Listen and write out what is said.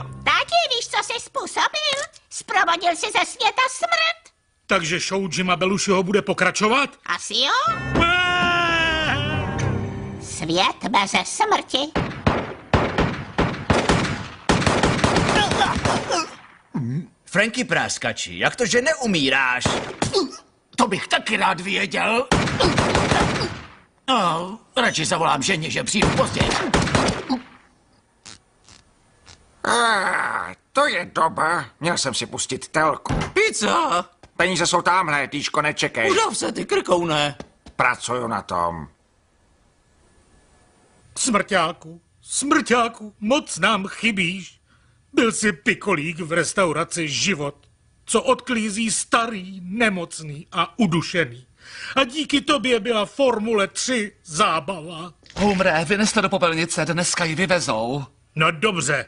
způsobil? Tati, víš, co jsi způsobil? Zprovodil si ze světa smrt. Takže show Jima Belushiho bude pokračovat? Asi jo? Svět beze smrti. Franky Práskači, jak to, že neumíráš? To bych taky rád věděl. No, radši zavolám ženě, že přijdu později. To je doba. Měl jsem si pustit telku. Pizza! Peníze jsou tamhle, Týško, nečekej. Udav se, ty krkoune. Pracuju na tom. Smrťáku, moc nám chybíš. Byl jsi pikolík v restauraci Život, co odklízí starý, nemocný a udušený. A díky tobě byla Formule 3 zábava. Humre, vyneste do popelnice, dneska ji vyvezou. No dobře,